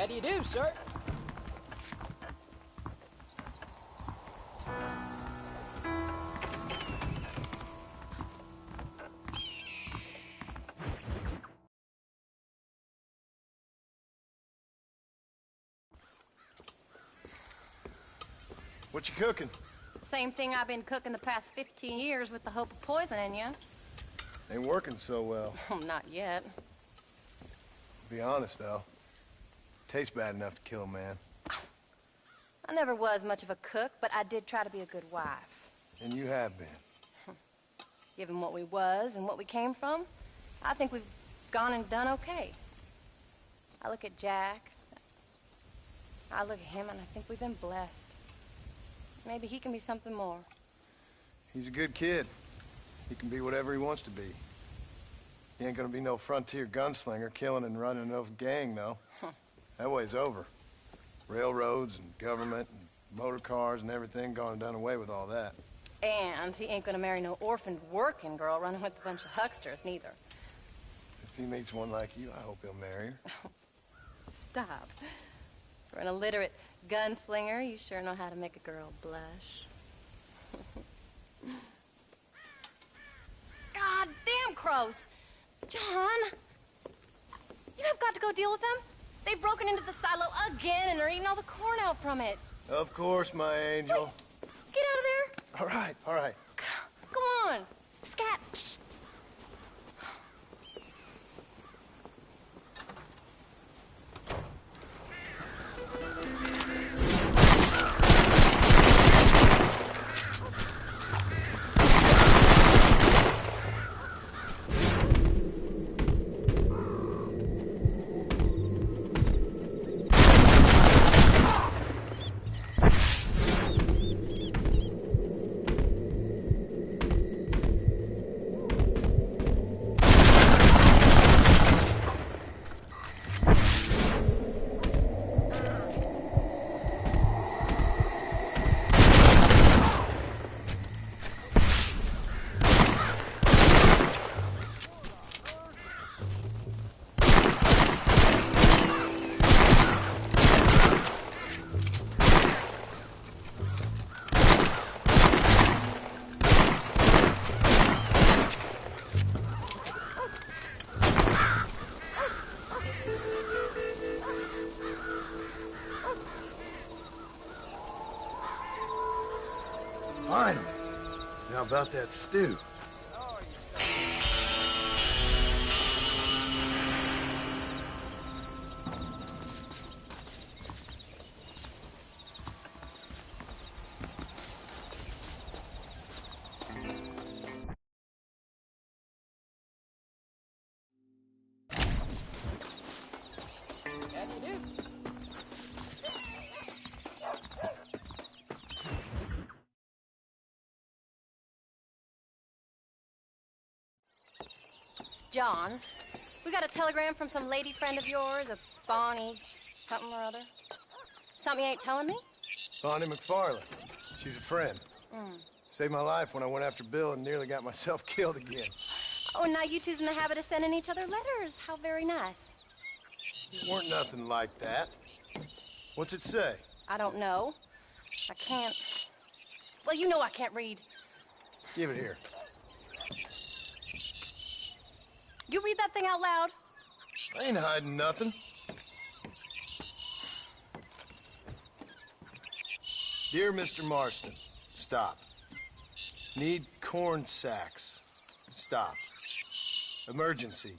How do you do, sir? What you cooking? Same thing I've been cooking the past 15 years with the hope of poisoning you. Ain't working so well. Not yet. To be honest, though, tastes bad enough to kill a man. I never was much of a cook, but I did try to be a good wife. And you have been. Given what we was and what we came from, I think we've gone and done okay. I look at Jack, I look at him, and I think we've been blessed. Maybe he can be something more. He's a good kid. He can be whatever he wants to be. He ain't gonna be no frontier gunslinger killing and running no gang, though. That way's over. Railroads and government and motor cars and everything gone and done away with all that. And he ain't gonna marry no orphaned working girl running with a bunch of hucksters, neither. If he meets one like you, I hope he'll marry her. Stop. For an illiterate gunslinger, you sure know how to make a girl blush. God damn crows! John! You have got to go deal with them. They've broken into the silo again and are eating all the corn out from it. Of course, my angel. Wait. Get out of there! All right, all right. Come on! Scat! Shh. Finally. Now about that stew. How do you do? John, we got a telegram from some lady friend of yours, a Bonnie something or other. Something you ain't telling me? Bonnie McFarland. She's a friend. Saved my life when I went after Bill and nearly got myself killed again. Oh, and now you two's in the habit of sending each other letters. How very nice. It weren't nothing like that. What's it say? I don't know. I can't... Well, you know I can't read. Give it here. You read that thing out loud? I ain't hiding nothing. Dear Mr. Marston, stop. Need corn sacks. Stop. Emergency.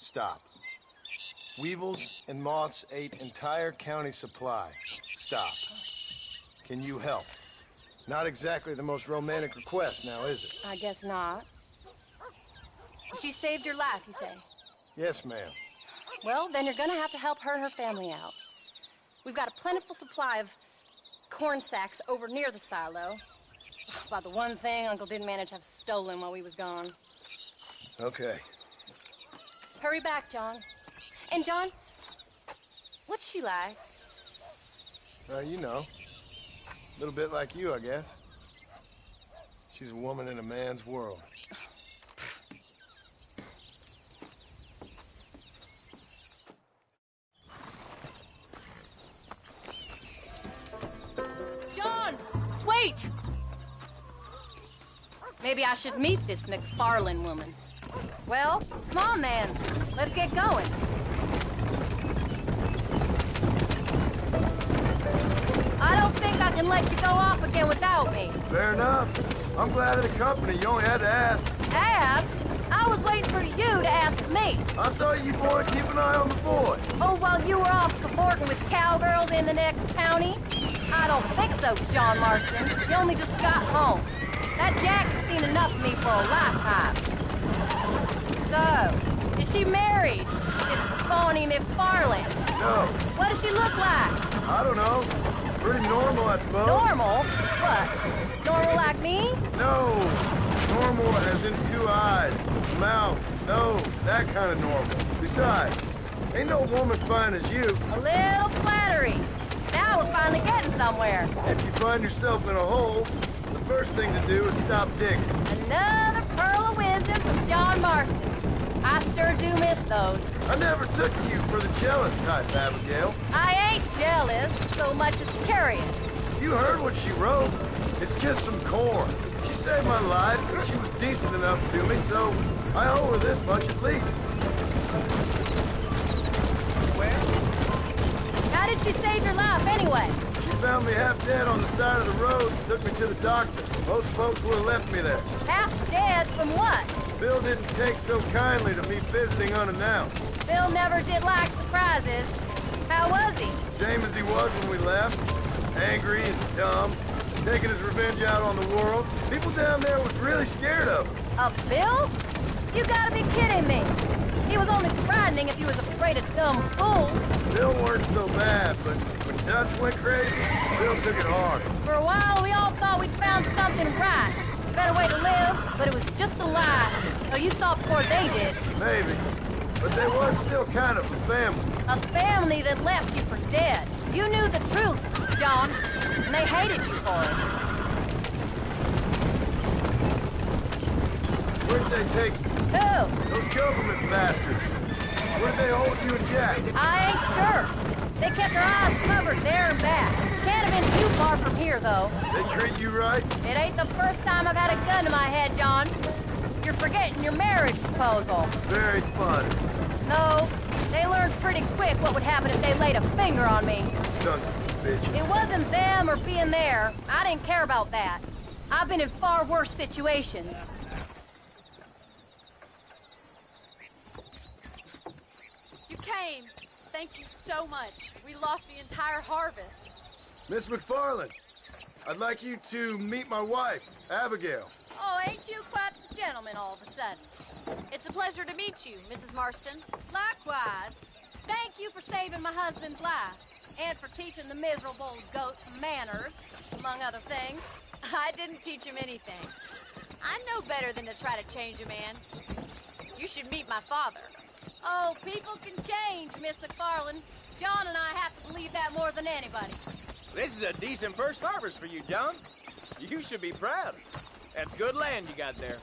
Stop. Weevils and moths ate entire county supply. Stop. Can you help? Not exactly the most romantic request now, is it? I guess not. She saved your life, you say? Yes, ma'am. Well, then you're gonna have to help her and her family out. We've got a plentiful supply of corn sacks over near the silo. About the one thing Uncle didn't manage to have stolen while we was gone. Okay. Hurry back, John. And John, what's she like? You know. A little bit like you, I guess. She's a woman in a man's world. Wait! Maybe I should meet this McFarlane woman. Well, come on then. Let's get going. I don't think I can let you go off again without me. Fair enough. I'm glad of the company. You only had to ask. Ask? I was waiting for you to ask me. I thought you'd want to keep an eye on the boy. Oh, while you were off cavorting with cowgirls in the next county? I don't think so, John Marston. You only just got home. That Jack has seen enough of me for a lifetime. So, is she married? This phony McFarlane? No, What does she look like? I don't know. Pretty normal, I suppose. Normal? What? Normal like me? No, normal as in 2 eyes, mouth, nose, that kind of normal. Besides, ain't no woman fine as you. A little flattery. Now we're finally getting somewhere. If you find yourself in a hole, the first thing to do is stop digging. Another pearl of wisdom from John Marston. I sure do miss those. I never took you for the jealous type, Abigail. I ain't jealous so much as curious. You heard what she wrote. It's just some corn. She saved my life, and she was decent enough to me, so I owe her this much at least. How did she save your life anyway? She found me half dead on the side of the road and took me to the doctor. Most folks would have left me there. Half dead from what? Bill didn't take so kindly to me visiting unannounced. Bill never did like surprises. How was he? Same as he was when we left. Angry and dumb. Taking his revenge out on the world. People down there was really scared of him. Of Bill? You gotta be kidding me. He was only frightening if you was afraid of dumb fools. Bill weren't so bad, but when Dutch went crazy, Bill took it hard. For a while, we all thought we'd found something right. A better way to live, but it was just a lie. So you saw before they did. Maybe. But they was still kind of a family. A family that left you for dead. You knew the truth, John, and they hated you for it. Where'd they take you? Who? Those government bastards. Where'd they hold you and Jack? I ain't sure. They kept their eyes covered there and back. Can't have been too far from here, though. They treat you right? It ain't the first time I've had a gun to my head, John. You're forgetting your marriage proposal. Very fun. No, they learned pretty quick what would happen if they laid a finger on me. Sons of bitches. It wasn't them or being there. I didn't care about that. I've been in far worse situations. You came. Thank you so much. We lost the entire harvest. Miss McFarlane, I'd like you to meet my wife, Abigail. Oh, ain't you quite the gentleman all of a sudden? It's a pleasure to meet you, Mrs. Marston. Likewise. Thank you for saving my husband's life. And for teaching the miserable goat some manners, among other things. I didn't teach him anything. I know better than to try to change a man. You should meet my father. Oh, people can change, Miss McFarlane. John and I have to believe that more than anybody. This is a decent first harvest for you, John. You should be proud. That's good land you got there.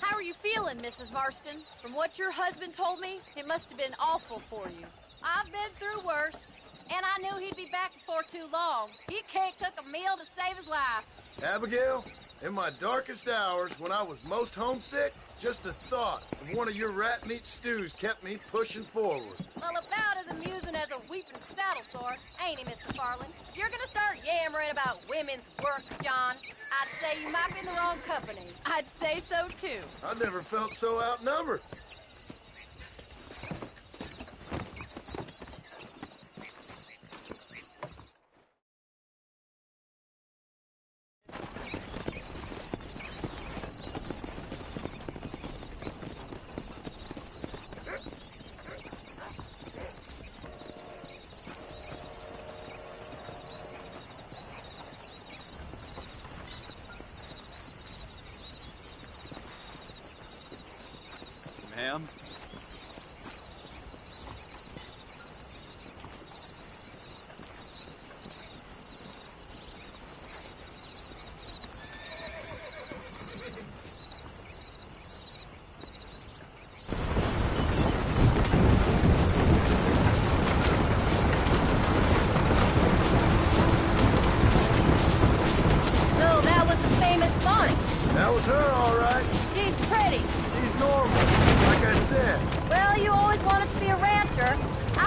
How are you feeling, Mrs. Marston? From what your husband told me, it must have been awful for you. I've been through worse, and I knew he'd be back before too long. He can't cook a meal to save his life. Abigail, in my darkest hours, when I was most homesick, just the thought of one of your rat meat stews kept me pushing forward. Well, about as amusing as a weeping saddle sore, ain't he, Miss McFarlane? If you're gonna start yammering about women's work, John, I'd say you might be in the wrong company. I'd say so, too. I never felt so outnumbered.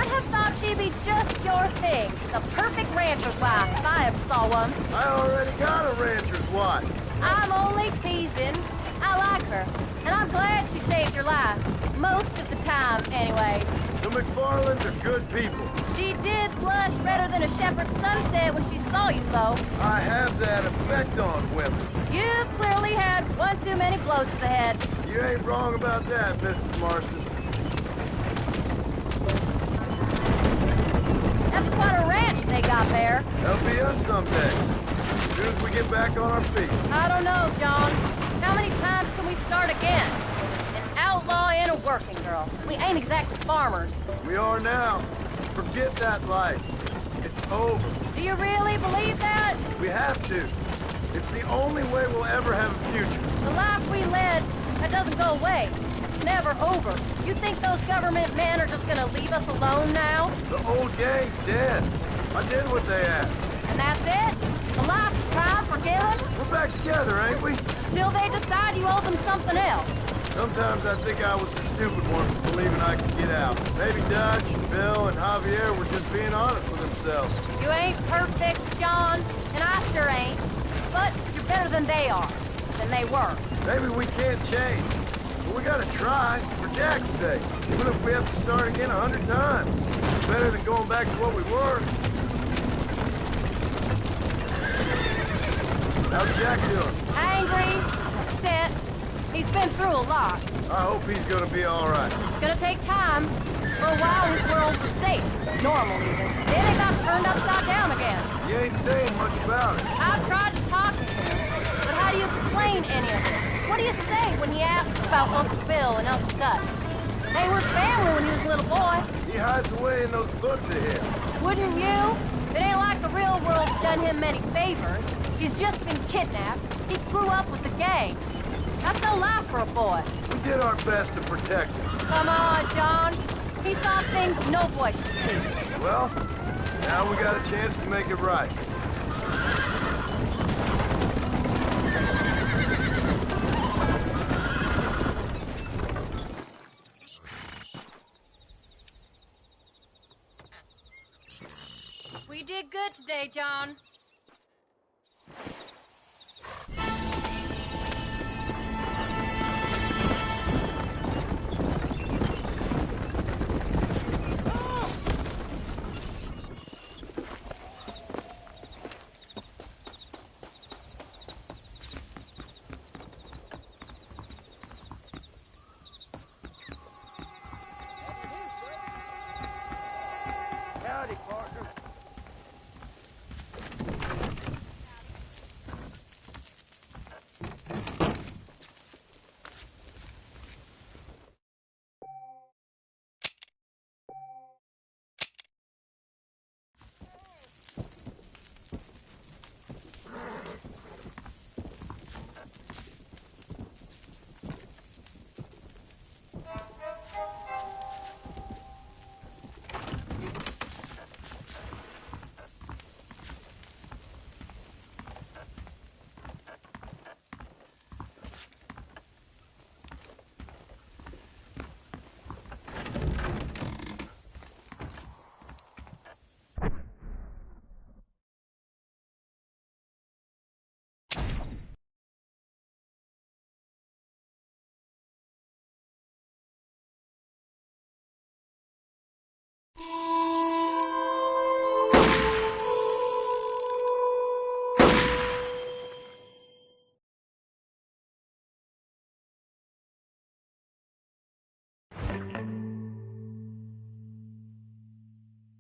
I'd have thought she'd be just your thing. The perfect rancher's wife, if I ever saw one. I already got a rancher's wife. I'm only teasing. I like her, and I'm glad she saved your life. Most of the time, anyway. The McFarlands are good people. She did blush redder than a shepherd's sunset when she saw you, though. I have that effect on women. You've clearly had one too many blows to the head. You ain't wrong about that, Mrs. Marston. That's quite a ranch they got there. That'll be us someday. As soon as we get back on our feet. I don't know, John. How many times can we start again? An outlaw and a working girl. We ain't exactly farmers. We are now. Forget that life. It's over. Do you really believe that? We have to. It's the only way we'll ever have a future. The life we led, that doesn't go away. It's never over. You think those government men are just gonna leave us alone now? The old gang's dead. I did what they asked. And that's it? A life of crime forgiven? We're back together, ain't we? Till they decide you owe them something else. Sometimes I think I was the stupid one for believing I could get out. Maybe Dutch, Bill, and Javier were just being honest with themselves. You ain't perfect, John, and I sure ain't. But you're better than they are, than they were. Maybe we can't change, but we gotta try, for Jack's sake. Even if we have to start again 100 times. It's better than going back to what we were. How's Jack doing? Angry, upset. He's been through a lot. I hope he's gonna be all right. It's gonna take time. For a while, his world was safe. Normal, even. Then it got turned upside down again. You ain't saying much about it. I've tried to talk to him, but how do you explain any of it? What do you say when he asks about Uncle Bill and Uncle Dutch? They were family when he was a little boy. He hides away in those books of his. Wouldn't you? It ain't like the real world's done him many favors. He's just been kidnapped. He grew up with the gang. That's no life for a boy. We did our best to protect him. Come on, John. He saw things no boy should see. Well, now we got a chance to make it right. We did good today, John. Howdy, partner.